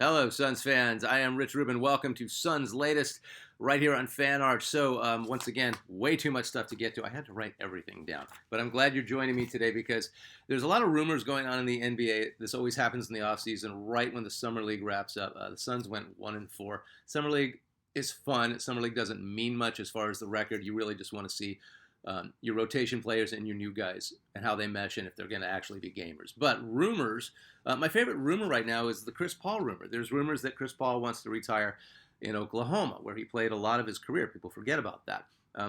Hello, Suns fans. I am Rich Rubin. Welcome to Suns Latest right here on Fan Art. So, once again, way too much stuff to get to. I had to write everything down. But I'm glad you're joining me today because there's a lot of rumors going on in the NBA. This always happens in the offseason, right when the Summer League wraps up. The Suns went 1-4. Summer League is fun. Summer League doesn't mean much as far as the record. You really just want to see your rotation players and your new guys and how they mesh and if they're going to actually be gamers. But rumors, my favorite rumor right now is the Chris Paul rumor. There's rumors that Chris Paul wants to retire in Oklahoma, where he played a lot of his career. People forget about that.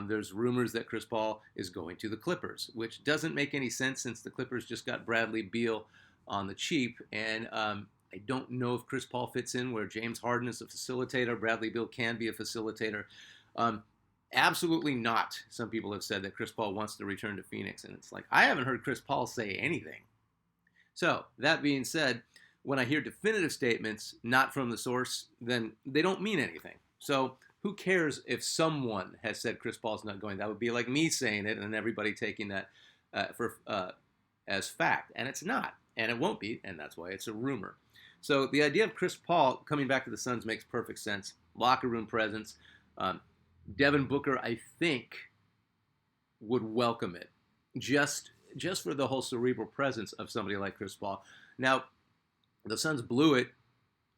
There's rumors that Chris Paul is going to the Clippers, which doesn't make any sense since the Clippers just got Bradley Beal on the cheap. And I don't know if Chris Paul fits in where James Harden is a facilitator. Bradley Beal can be a facilitator. Absolutely not. Some people have said that Chris Paul wants to return to Phoenix, and it's like, I haven't heard Chris Paul say anything. So, that being said, when I hear definitive statements not from the source, then they don't mean anything. So, who cares if someone has said Chris Paul's not going? That would be like me saying it and everybody taking that as fact, and it's not, and it won't be, and that's why it's a rumor. So, the idea of Chris Paul coming back to the Suns makes perfect sense. Locker room presence. Devin Booker, I think, would welcome it, just for the whole cerebral presence of somebody like Chris Paul. Now, the Suns blew it,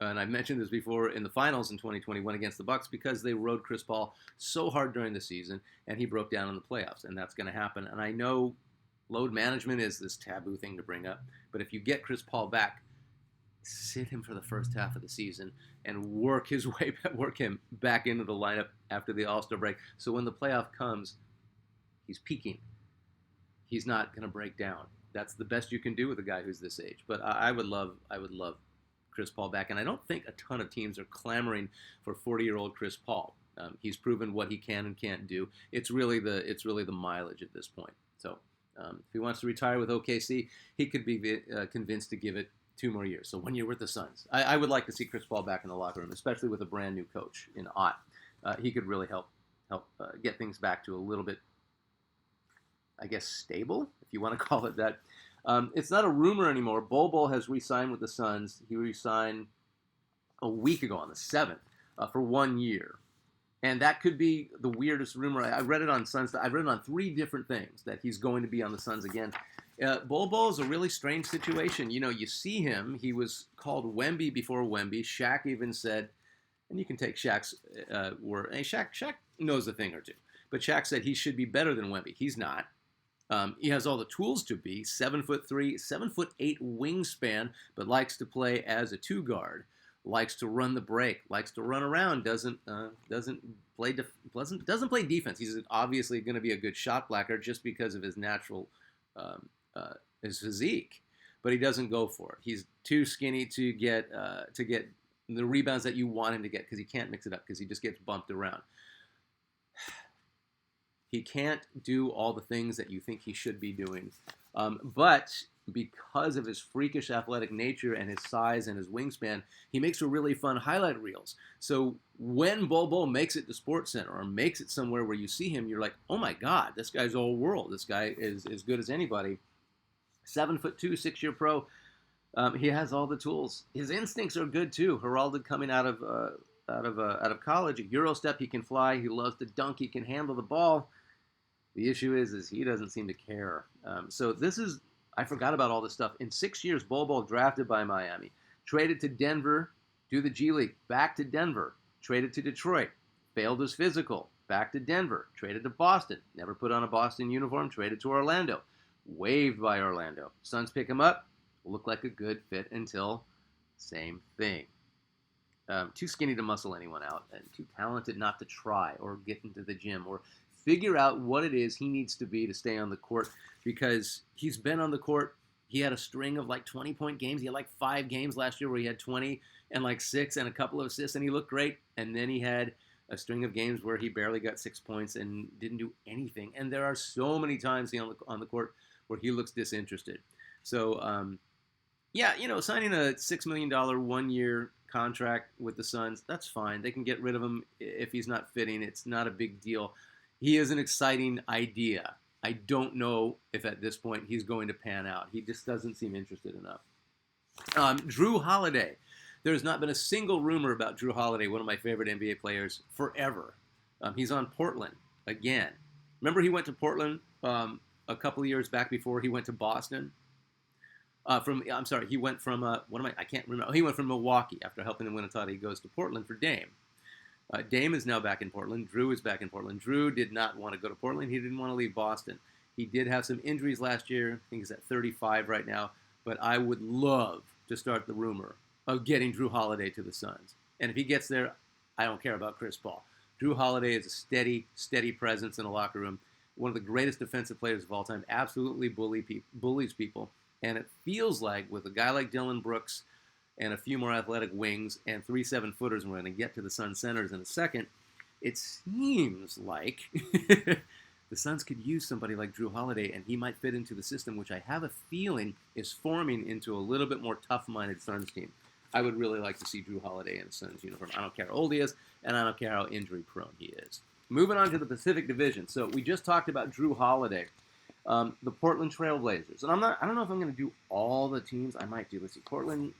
and I mentioned this before, in the finals in 2021 against the Bucks because they rode Chris Paul so hard during the season, and he broke down in the playoffs, and that's going to happen. And I know load management is this taboo thing to bring up, but if you get Chris Paul back, sit him for the first half of the season and work him back into the lineup after the All-Star break. So when the playoff comes, he's peaking. He's not going to break down. That's the best you can do with a guy who's this age. But I would love Chris Paul back, and I don't think a ton of teams are clamoring for 40-year-old Chris Paul. He's proven what he can and can't do. It's really the mileage at this point. So if he wants to retire with OKC, he could be convinced to give it 2 more years. So 1 year with the Suns. I would like to see Chris Paul back in the locker room, especially with a brand new coach in Ott. He could really help get things back to a little bit, I guess, stable, if you want to call it that. It's not a rumor anymore. Bol Bol has re-signed with the Suns. He re-signed a week ago on the 7th for 1 year. And that could be the weirdest rumor. I read it on Suns. I've read it on 3 different things that he's going to be on the Suns again. Bol Bol is a really strange situation. You know, you see him. He was called Wemby before Wemby. Shaq even said, and you can take Shaq's word. Hey, Shaq knows a thing or two. But Shaq said he should be better than Wemby. He's not. He has all the tools to be 7'3", 7'8" wingspan, but likes to play as a 2 guard. Likes to run the break. Likes to run around. Doesn't play defense. He's obviously going to be a good shot blocker just because of his natural his physique, but he doesn't go for it. He's too skinny to get the rebounds that you want him to get because he can't mix it up because he just gets bumped around. He can't do all the things that you think he should be doing, but because of his freakish athletic nature and his size and his wingspan, he makes for really fun highlight reels. So when Bol Bol makes it to SportsCenter or makes it somewhere where you see him, you're like, oh my God, this guy's all world. This guy is as good as anybody. 7'2", 6-year pro. He has all the tools. His instincts are good too. Heralded coming out of college, a Euro step. He can fly. He loves to dunk. He can handle the ball. The issue is he doesn't seem to care. So this is. I forgot about all this stuff. In 6 years, Bol Bol drafted by Miami, traded to Denver, to the G League, back to Denver, traded to Detroit, failed his physical, back to Denver, traded to Boston, never put on a Boston uniform, traded to Orlando, waived by Orlando. Suns pick him up, look like a good fit until same thing. Too skinny to muscle anyone out, and too talented not to try or get into the gym or figure out what it is he needs to be to stay on the court because he's been on the court. He had a string of like 20-point games. He had like 5 games last year where he had 20 and like 6 and a couple of assists, and he looked great. And then he had a string of games where he barely got 6 points and didn't do anything. And there are so many times on the court where he looks disinterested. So, signing a $6 million 1-year contract with the Suns, that's fine. They can get rid of him if he's not fitting. It's not a big deal. He is an exciting idea. I don't know if at this point he's going to pan out. He just doesn't seem interested enough. Drew Holiday. There's not been a single rumor about Drew Holiday, one of my favorite NBA players, forever. He's on Portland again. Remember he went to Portland a couple of years back before he went to Boston? He went from I can't remember. He went from Milwaukee after helping them win a title. He goes to Portland for Dame. Dame is now back in Portland. Drew is back in Portland. Drew did not want to go to Portland. He didn't want to leave Boston. He did have some injuries last year. I think he's at 35 right now. But I would love to start the rumor of getting Drew Holiday to the Suns. And if he gets there, I don't care about Chris Paul. Drew Holiday is a steady presence in a locker room. One of the greatest defensive players of all time. Absolutely bullies people. And it feels like with a guy like Dillon Brooks and a few more athletic wings and 3 7-footers, and we're going to get to the Suns centers in a second, it seems like the Suns could use somebody like Drew Holiday, and he might fit into the system, which I have a feeling is forming into a little bit more tough-minded Suns team. I would really like to see Drew Holiday in a Suns uniform. I don't care how old he is, and I don't care how injury-prone he is. Moving on to the Pacific Division. So we just talked about Drew Holiday. The Portland Trail Blazers. And I don't know if I'm going to do all the teams. I might do. Let's see. Portland.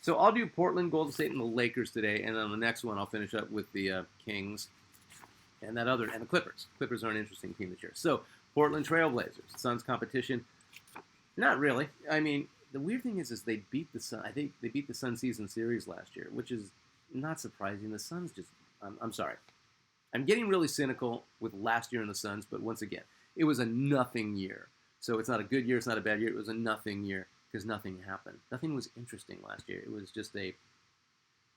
So I'll do Portland, Golden State, and the Lakers today. And on the next one, I'll finish up with the Kings and the Clippers. Clippers are an interesting team this year. So Portland Trail Blazers. Suns competition. Not really. I mean, the weird thing is they beat the Sun. I think they beat the Sun season series last year, which is not surprising. The Suns just. I'm sorry. I'm getting really cynical with last year in the Suns, but once again, it was a nothing year. So it's not a good year, it's not a bad year. It was a nothing year because nothing happened. Nothing was interesting last year. It was just a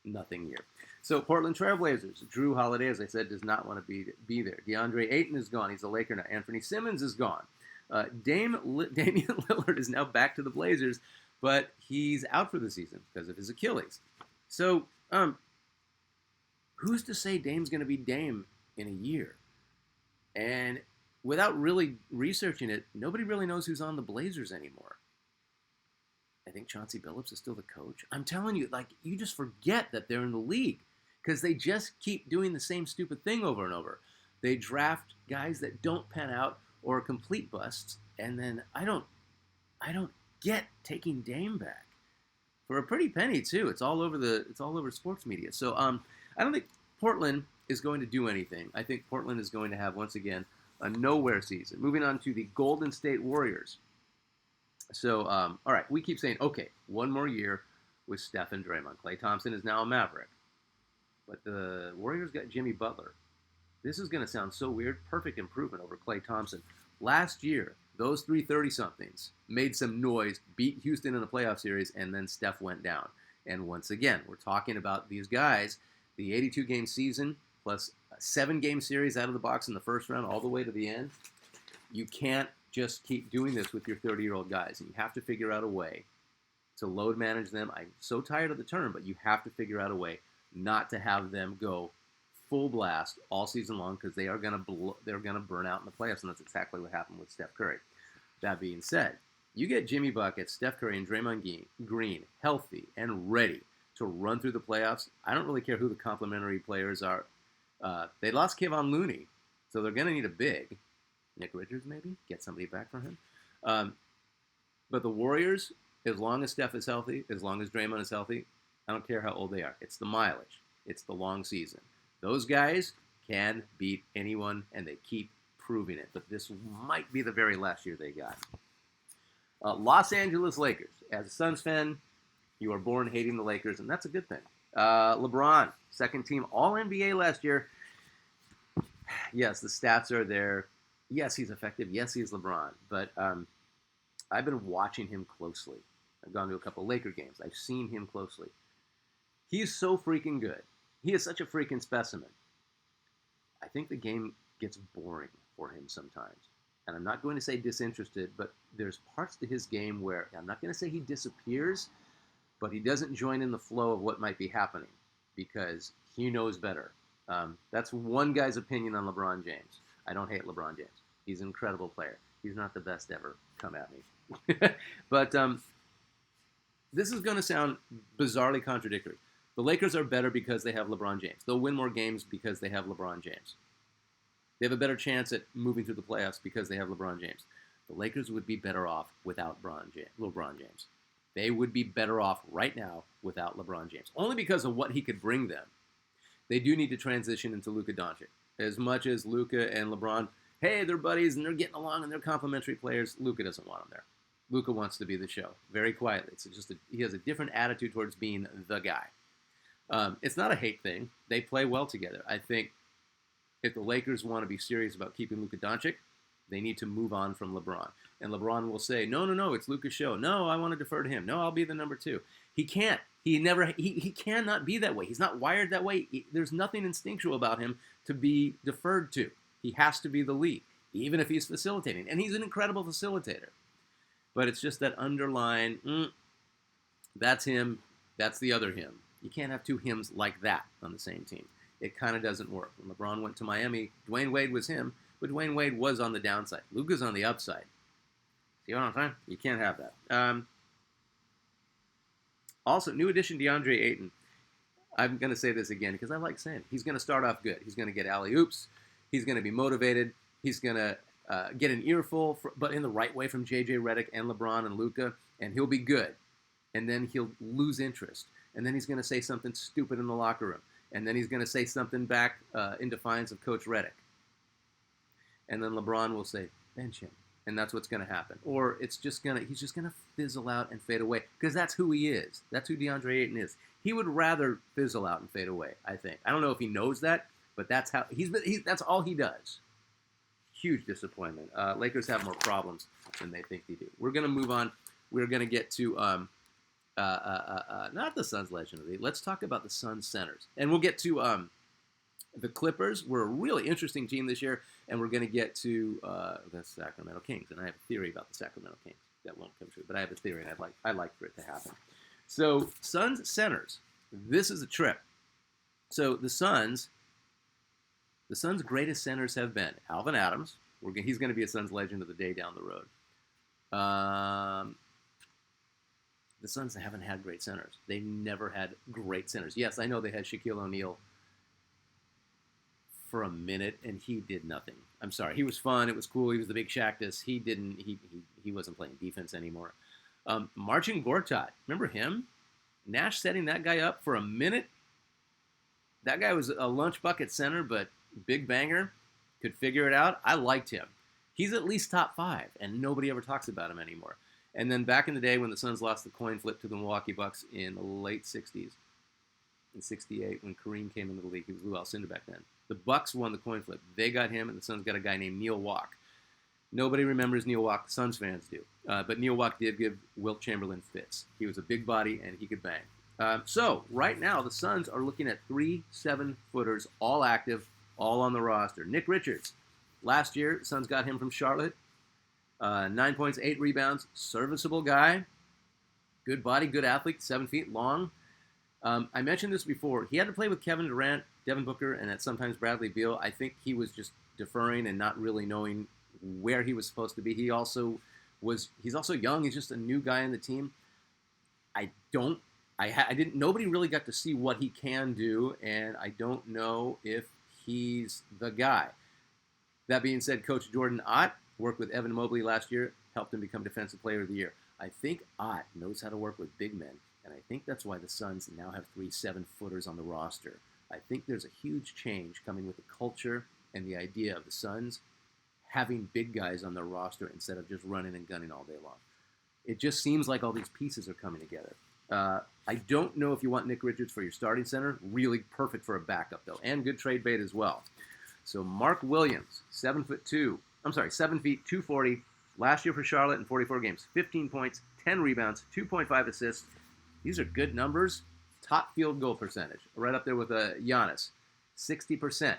nothing year. So Portland Trail Blazers. Drew Holiday, as I said, does not want to be there. DeAndre Ayton is gone. He's a Laker now. Anthony Simmons is gone. Damian Lillard is now back to the Blazers, but he's out for the season because of his Achilles. So, who's to say Dame's going to be Dame in a year? And without really researching it, nobody really knows who's on the Blazers anymore. I think Chauncey Billups is still the coach. I'm telling you, you just forget that they're in the league because they just keep doing the same stupid thing over and over. They draft guys that don't pan out or are complete busts, and then I don't get taking Dame back for a pretty penny too. It's all over sports media. So I don't think Portland is going to do anything. I think Portland is going to have, once again, a nowhere season. Moving on to the Golden State Warriors. So, all right, we keep saying, okay, one more year with Steph and Draymond. Klay Thompson is now a Maverick. But the Warriors got Jimmy Butler. This is going to sound so weird. Perfect improvement over Klay Thompson. Last year, those 3 30-somethings made some noise, beat Houston in the playoff series, and then Steph went down. And once again, we're talking about these guys, the 82-game season plus a 7-game series out of the box in the first round all the way to the end. You can't just keep doing this with your 30-year-old guys. And you have to figure out a way to load manage them. I'm so tired of the term, but you have to figure out a way not to have them go full blast all season long because they're going to burn out in the playoffs, and that's exactly what happened with Steph Curry. That being said, you get Jimmy Bucket, Steph Curry, and Draymond Green healthy and ready to run through the playoffs. I don't really care who the complementary players are. They lost Kevon Looney, so they're going to need a big. Nick Richards, maybe? Get somebody back for him. But the Warriors, as long as Steph is healthy, as long as Draymond is healthy, I don't care how old they are. It's the mileage. It's the long season. Those guys can beat anyone, and they keep proving it. But this might be the very last year they got. Los Angeles Lakers. As a Suns fan, you are born hating the Lakers, and that's a good thing. LeBron, second team All-NBA last year. Yes, the stats are there. Yes, he's effective. Yes, he's LeBron. But I've been watching him closely. I've gone to a couple Laker games. I've seen him closely. He's so freaking good. He is such a freaking specimen. I think the game gets boring for him sometimes. And I'm not going to say disinterested, but there's parts to his game where I'm not going to say he disappears, but he doesn't join in the flow of what might be happening because he knows better. That's one guy's opinion on LeBron James. I don't hate LeBron James. He's an incredible player. He's not the best ever. Come at me. But this is going to sound bizarrely contradictory. The Lakers are better because they have LeBron James. They'll win more games because they have LeBron James. They have a better chance at moving through the playoffs because they have LeBron James. The Lakers would be better off without LeBron James. They would be better off right now without LeBron James, only because of what he could bring them. They do need to transition into Luka Doncic. As much as Luka and LeBron, hey, they're buddies and they're getting along and they're complementary players, Luka doesn't want them there. Luka wants to be the show, very quietly. He has a different attitude towards being the guy. It's not a hate thing. They play well together. I think if the Lakers want to be serious about keeping Luka Doncic, they need to move on from LeBron. And LeBron will say, no, it's Luka's show. No, I want to defer to him. No, I'll be the number 2. He can't. He cannot be that way. He's not wired that way. There's nothing instinctual about him to be deferred to. He has to be the lead, even if he's facilitating. And he's an incredible facilitator. But it's just that underlying, that's him, that's the other him. You can't have 2 hims like that on the same team. It kind of doesn't work. When LeBron went to Miami, Dwayne Wade was him, but Dwayne Wade was on the downside. Luka's on the upside. See what I'm saying? You can't have that. Also, new addition DeAndre Ayton. I'm going to say this again because I like saying it. He's going to start off good. He's going to get alley-oops. He's going to be motivated. He's going to get an earful, but in the right way from J.J. Redick and LeBron and Luka, and he'll be good. And then he'll lose interest. And then he's going to say something stupid in the locker room. And then he's going to say something back in defiance of Coach Redick. And then LeBron will say, bench him. And that's what's going to happen. Or he's just going to fizzle out and fade away. Because that's who he is. That's who DeAndre Ayton is. He would rather fizzle out and fade away, I think. I don't know if he knows that, but that's how that's all he does. Huge disappointment. Lakers have more problems than they think they do. We're going to move on. We're going to get to not the Suns legendary. Let's talk about the Suns centers. And we'll get to the Clippers were a really interesting team this year, and we're going to get to the Sacramento Kings. And I have a theory about the Sacramento Kings. That won't come true, but I have a theory, and I'd like for it to happen. So, Suns centers. This is a trip. So, the Suns' greatest centers have been Alvin Adams. He's going to be a Suns legend of the day down the road. The Suns haven't had great centers. They never had great centers. Yes, I know they had Shaquille O'Neal for a minute, and he did nothing. I'm sorry. He was fun. It was cool. He was the big Shaqtus. He wasn't playing defense anymore. Marcin Gortat. Remember him? Nash setting that guy up for a minute. That guy was a lunch bucket center, but big banger. Could figure it out. I liked him. He's at least top 5, and nobody ever talks about him anymore. And then back in the day when the Suns lost the coin flip to the Milwaukee Bucks in the late 60s, in 68, when Kareem came into the league, he was Lou Alcindor back then. The Bucks won the coin flip. They got him, and the Suns got a guy named Neil Walk. Nobody remembers Neil Walk. Suns fans do. But Neil Walk did give Wilt Chamberlain fits. He was a big body, and he could bang. So right now, the Suns are looking at 3 7-footers, all active, all on the roster. Nick Richards. Last year, Suns got him from Charlotte. 9 points, 8 rebounds. Serviceable guy. Good body, good athlete, 7 feet long. I mentioned this before. He had to play with Kevin Durant, Devin Booker, and at sometimes Bradley Beal. I think he was just deferring and not really knowing where he was supposed to be. He's also young. He's just a new guy on the team. Nobody really got to see what he can do, and I don't know if he's the guy. That being said, Coach Jordan Ott worked with Evan Mobley last year, helped him become Defensive Player of the Year. I think Ott knows how to work with big men, and I think that's why the Suns now have 3 7-footers on the roster. I think there's a huge change coming with the culture and the idea of the Suns having big guys on their roster instead of just running and gunning all day long. It just seems like all these pieces are coming together. I don't know if you want Nick Richards for your starting center. Really perfect for a backup, though, and good trade bait as well. So Mark Williams, 7 feet 240. Last year for Charlotte in 44 games, 15 points, 10 rebounds, 2.5 assists. These are good numbers. Top field goal percentage, right up there with Giannis, 60%.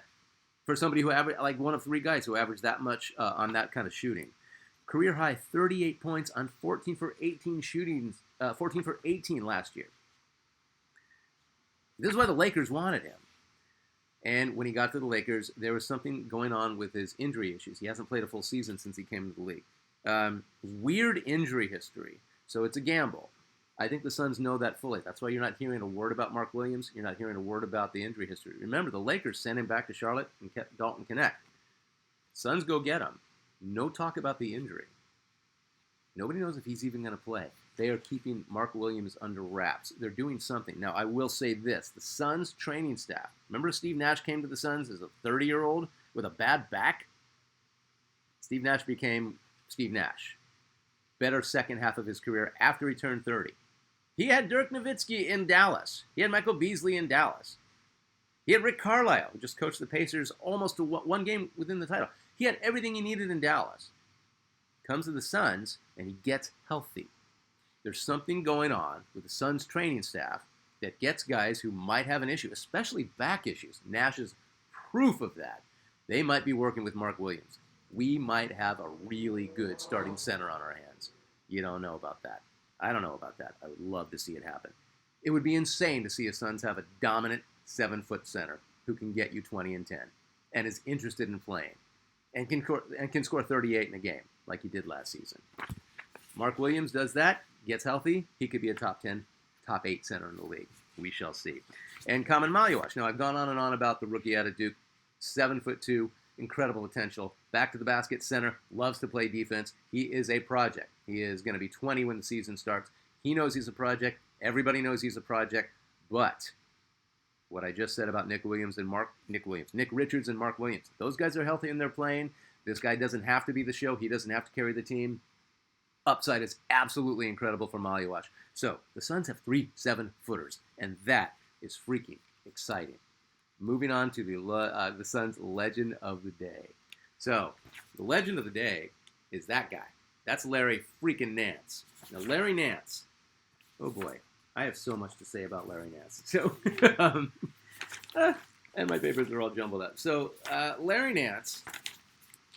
For somebody who averaged, like one of 3 guys who averaged that much on that kind of shooting. Career high 38 points on 14 for 18 shootings, 14 for 18 last year. This is why the Lakers wanted him. And when he got to the Lakers, there was something going on with his injury issues. He hasn't played a full season since he came into the league. Weird injury history, so it's a gamble. I think the Suns know that fully. That's why you're not hearing a word about Mark Williams. You're not hearing a word about the injury history. Remember, the Lakers sent him back to Charlotte and kept Dalton Connect. Suns go get him. No talk about the injury. Nobody knows if he's even going to play. They are keeping Mark Williams under wraps. They're doing something. Now, I will say this. The Suns training staff. Remember Steve Nash came to the Suns as a 30-year-old with a bad back? Steve Nash became Steve Nash. Better second half of his career after he turned 30. He had Dirk Nowitzki in Dallas. He had Michael Beasley in Dallas. He had Rick Carlisle, who just coached the Pacers almost to one game within the title. He had everything he needed in Dallas. Comes to the Suns, and he gets healthy. There's something going on with the Suns training staff that gets guys who might have an issue, especially back issues. Nash is proof of that. They might be working with Mark Williams. We might have a really good starting center on our hands. You don't know about that. I don't know about that. I would love to see it happen. It would be insane to see a Suns have a dominant 7-foot center who can get you 20 and 10 and is interested in playing and can score 38 in a game like he did last season. Mark Williams does that, gets healthy, he could be a top 10, top 8 center in the league. We shall see. And Kamen Maluash. Now, I've gone on and on about the rookie out of Duke, 7'2", incredible potential, back to the basket center, loves to play defense. He is a project. He is going to be 20 when the season starts. He knows he's a project. Everybody knows he's a project. But what I just said about Nick Richards and Mark Williams, those guys are healthy and they're playing. This guy doesn't have to be the show. He doesn't have to carry the team. Upside is absolutely incredible for Maluash. So the Suns have 3 7-footers, and that is freaking exciting. Moving on to the Suns' legend of the day. So the legend of the day is that guy. That's Larry freaking Nance. Now, Larry Nance, oh boy, I have so much to say about Larry Nance. So, and my papers are all jumbled up. So Larry Nance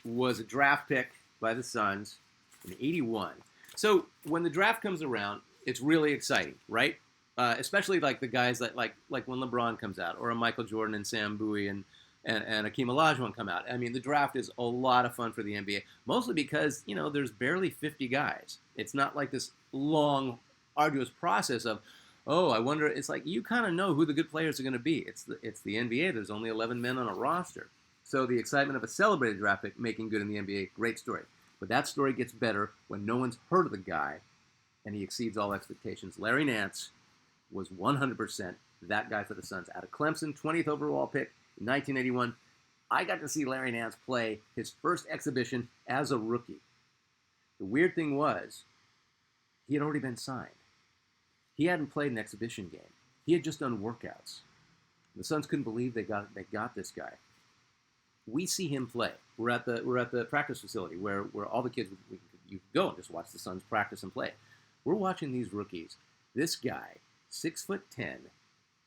was a draft pick by the Suns in '81. So when the draft comes around, it's really exciting, right? Especially like the guys that like when LeBron comes out, or a Michael Jordan and Sam Bowie and Akeem Olajuwon come out. I mean, the draft is a lot of fun for the NBA, mostly because, there's barely 50 guys. It's not like this long, arduous process of, oh, I wonder. It's like you kind of know who the good players are going to be. It's the NBA. There's only 11 men on a roster. So the excitement of a celebrated draft pick making good in the NBA, great story. But that story gets better when no one's heard of the guy and he exceeds all expectations. Larry Nance was 100% that guy for the Suns. Out of Clemson, 20th overall pick in 1981. I got to see Larry Nance play his first exhibition as a rookie. The weird thing was, he had already been signed. He hadn't played an exhibition game. He had just done workouts. The Suns couldn't believe they got this guy. We see him play. We're at the practice facility where all the kids you go and just watch the Suns practice and play. We're watching these rookies. This guy, 6'10",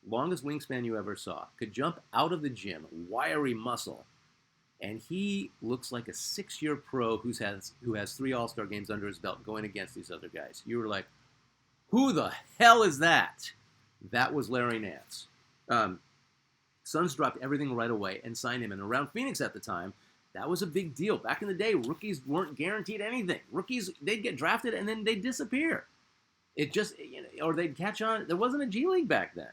longest wingspan you ever saw, could jump out of the gym, wiry muscle, and he looks like a 6-year pro who has 3 All-Star games under his belt going against these other guys. You were like, who the hell is that? That was Larry Nance. Suns dropped everything right away and signed him. And around Phoenix at the time, that was a big deal. Back in the day, rookies weren't guaranteed anything. Rookies, they'd get drafted and then they'd disappear. It just, or they'd catch on. There wasn't a G League back then.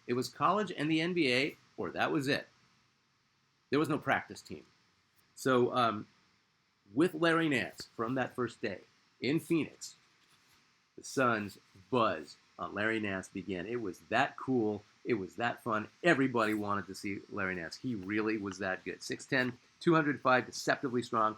It was college and the NBA, or that was it. There was no practice team. So with Larry Nance from that first day in Phoenix, the Suns' buzz on Larry Nance began. It was that cool. It was that fun. Everybody wanted to see Larry Nance. He really was that good. 6'10", 205, deceptively strong.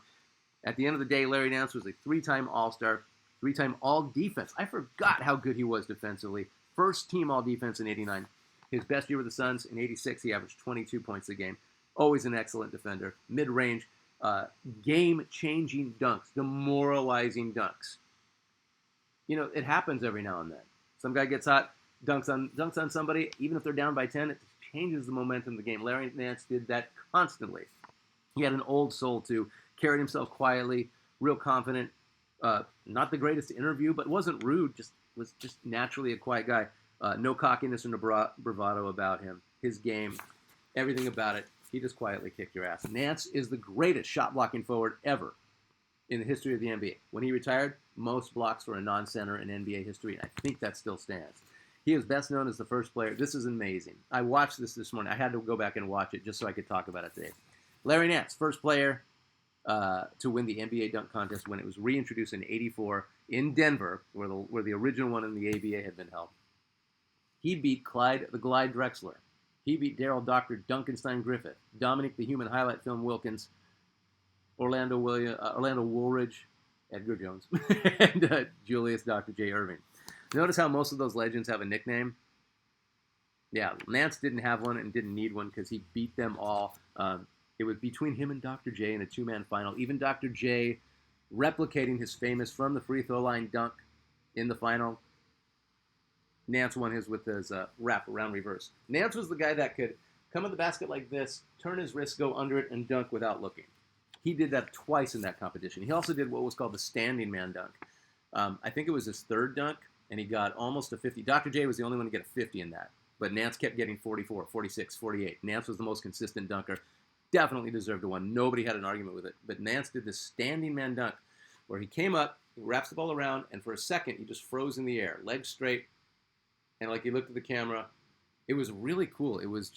At the end of the day, Larry Nance was a 3-time All-Star, 3-time All-Defense. I forgot how good he was defensively. First team All-Defense in '89. His best year with the Suns in '86, he averaged 22 points a game. Always an excellent defender. Mid-range, game-changing dunks, demoralizing dunks. It happens every now and then. Some guy gets hot, dunks on somebody, even if they're down by 10, it changes the momentum of the game. Larry Nance did that constantly. He had an old soul, too. Carried himself quietly, real confident. Not the greatest to interview, but wasn't rude, was just naturally a quiet guy. No cockiness or bravado about him. His game, everything about it, he just quietly kicked your ass. Nance is the greatest shot-blocking forward ever in the history of the NBA. When he retired, most blocks for a non-center in NBA history, and I think that still stands. He is best known as the first player. This is amazing. I watched this morning. I had to go back and watch it just so I could talk about it today. Larry Nance, first player to win the NBA dunk contest when it was reintroduced in '84. in Denver, where the original one in the ABA had been held. He beat Clyde the Glide Drexler. He beat Daryl Dr. Duncanstein Griffith, Dominic the Human Highlight Film Wilkins, Orlando Woolridge, Edgar Jones, and Julius Dr. J. Irving. Notice how most of those legends have a nickname? Yeah, Nance didn't have one and didn't need one because he beat them all. It was between him and Dr. J in a two-man final. Even Dr. J replicating his famous from the free throw line dunk in the final. Nance won his with his wrap around reverse. Nance was the guy that could come at the basket like this, turn his wrist, go under it, and dunk without looking. He did that twice in that competition. He also did what was called the standing man dunk. I think it was his third dunk, and he got almost a 50. Dr. J was the only one to get a 50 in that. But Nance kept getting 44, 46, 48. Nance was the most consistent dunker. Definitely deserved a one. Nobody had an argument with it. But Nance did this standing man dunk where he came up, he wraps the ball around, and for a second, he just froze in the air, legs straight, and like he looked at the camera. It was really cool. It was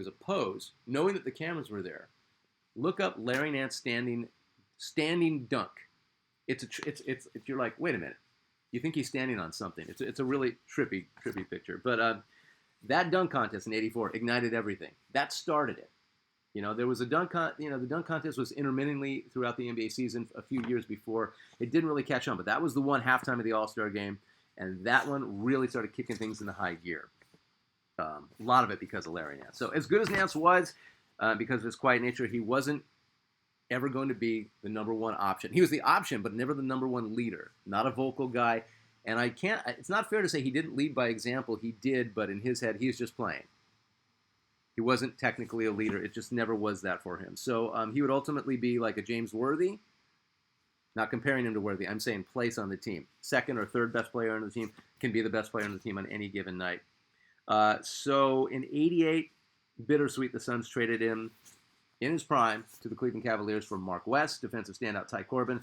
a pose, knowing that the cameras were there. Look up Larry Nance standing dunk. It's you're like, wait a minute. You think he's standing on something. It's a really trippy picture. But that dunk contest in '84 ignited everything. That started it. There was a the dunk contest was intermittently throughout the NBA season a few years before. It didn't really catch on, but that was the one halftime of the All-Star game, and that one really started kicking things into high gear. A lot of it because of Larry Nance. So as good as Nance was, because of his quiet nature, he wasn't ever going to be the number one option. He was the option, but never the number one leader. Not a vocal guy. And it's not fair to say he didn't lead by example. He did, but in his head, he was just playing. He wasn't technically a leader. It just never was that for him. So he would ultimately be like a James Worthy. Not comparing him to Worthy. I'm saying place on the team. Second or third best player on the team can be the best player on the team on any given night. So in '88, bittersweet, the Suns traded him in his prime to the Cleveland Cavaliers for Mark West, defensive standout Ty Corbin,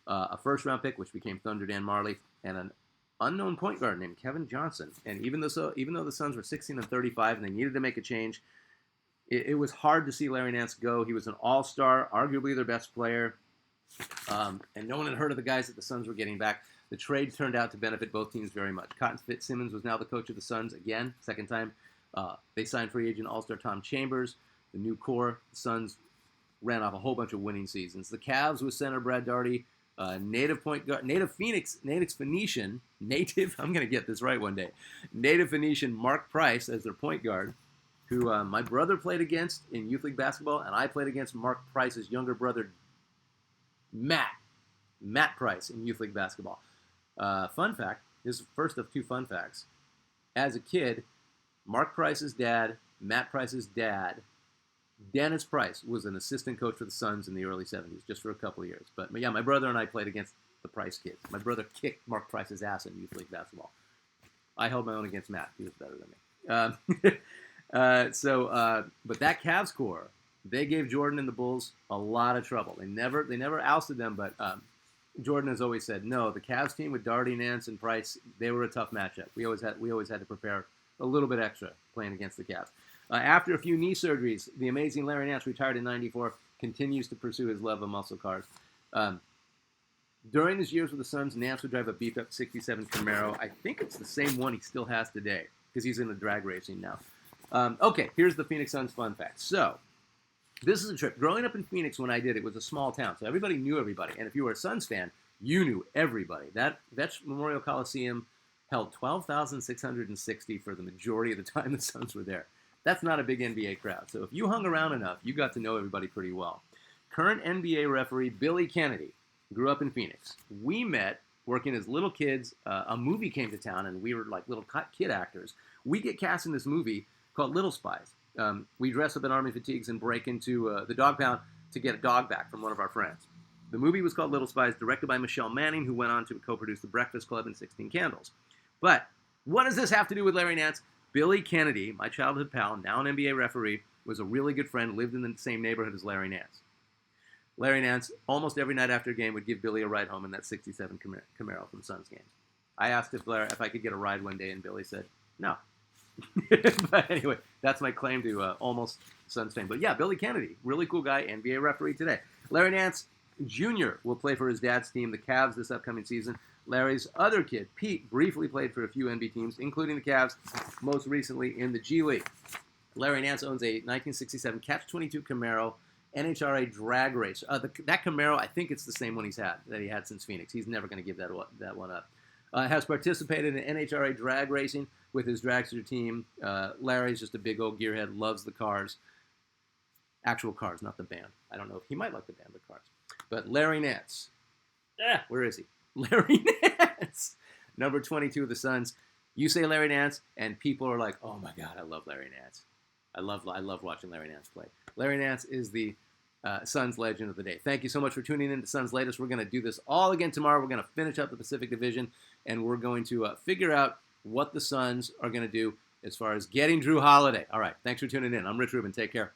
a first-round pick, which became Thunder Dan Marley, and an unknown point guard named Kevin Johnson. And even though the Suns were 16-35 and they needed to make a change, it was hard to see Larry Nance go. He was an all-star, arguably their best player, and no one had heard of the guys that the Suns were getting back. The trade turned out to benefit both teams very much. Cotton Fitzsimmons was now the coach of the Suns again, second time. They signed free agent all-star Tom Chambers. The new core, the Suns ran off a whole bunch of winning seasons. The Cavs with center Brad Daugherty, native point guard, native Phoenician, I'm going to get this right one day, native Phoenician Mark Price as their point guard, who my brother played against in youth league basketball, and I played against Mark Price's younger brother, Matt Price in youth league basketball. Fun fact, this is first of two fun facts. As a kid, Mark Price's dad, Matt Price's dad, Dennis Price was an assistant coach for the Suns in the early 70s, just for a couple of years. But yeah, my brother and I played against the Price kids. My brother kicked Mark Price's ass in youth league basketball. I held my own against Matt. He was better than me. But that Cavs core, they gave Jordan and the Bulls a lot of trouble. They never ousted them, but Jordan has always said, no, the Cavs team with Daugherty, Nance, and Price, they were a tough matchup. We always had to prepare a little bit extra playing against the Cavs. After a few knee surgeries, the amazing Larry Nance, retired in '94, continues to pursue his love of muscle cars. During his years with the Suns, Nance would drive a beat-up '67 Camaro. I think it's the same one he still has today because he's in the drag racing now. Okay, here's the Phoenix Suns fun fact. So, this is a trip. Growing up in Phoenix when I did, it was a small town, so everybody knew everybody. And if you were a Suns fan, you knew everybody. That Memorial Coliseum held 12,660 for the majority of the time the Suns were there. That's not a big NBA crowd. So if you hung around enough, you got to know everybody pretty well. Current NBA referee Billy Kennedy grew up in Phoenix. We met working as little kids. A movie came to town, and we were like little kid actors. We get cast in this movie called Little Spies. We dress up in army fatigues and break into the dog pound to get a dog back from one of our friends. The movie was called Little Spies, directed by Michelle Manning, who went on to co-produce The Breakfast Club and 16 Candles. But what does this have to do with Larry Nance? Billy Kennedy, my childhood pal, now an NBA referee, was a really good friend, lived in the same neighborhood as Larry Nance. Larry Nance, almost every night after a game, would give Billy a ride home in that '67 Camaro from Suns games. I asked if I could get a ride one day, and Billy said, no. But anyway, that's my claim to almost Suns fame. But yeah, Billy Kennedy, really cool guy, NBA referee today. Larry Nance, Jr. will play for his dad's team, the Cavs, this upcoming season. Larry's other kid, Pete, briefly played for a few NB teams, including the Cavs, most recently in the G League. Larry Nance owns a 1967 Catch 22 Camaro NHRA drag race. That Camaro, I think it's the same one that he had since Phoenix. He's never going to give that one up. Has participated in NHRA drag racing with his dragster team. Larry's just a big old gearhead, loves the cars. Actual cars, not the band. I don't know if he might like the band, but cars. But Larry Nance. Where is he? Larry Nance. Number 22 of the Suns. You say Larry Nance, and people are like, oh my God, I love Larry Nance. I love watching Larry Nance play. Larry Nance is the Suns legend of the day. Thank you so much for tuning in to Suns Latest. We're going to do this all again tomorrow. We're going to finish up the Pacific Division, and we're going to figure out what the Suns are going to do as far as getting Drew Holiday. All right, thanks for tuning in. I'm Rich Rubin. Take care.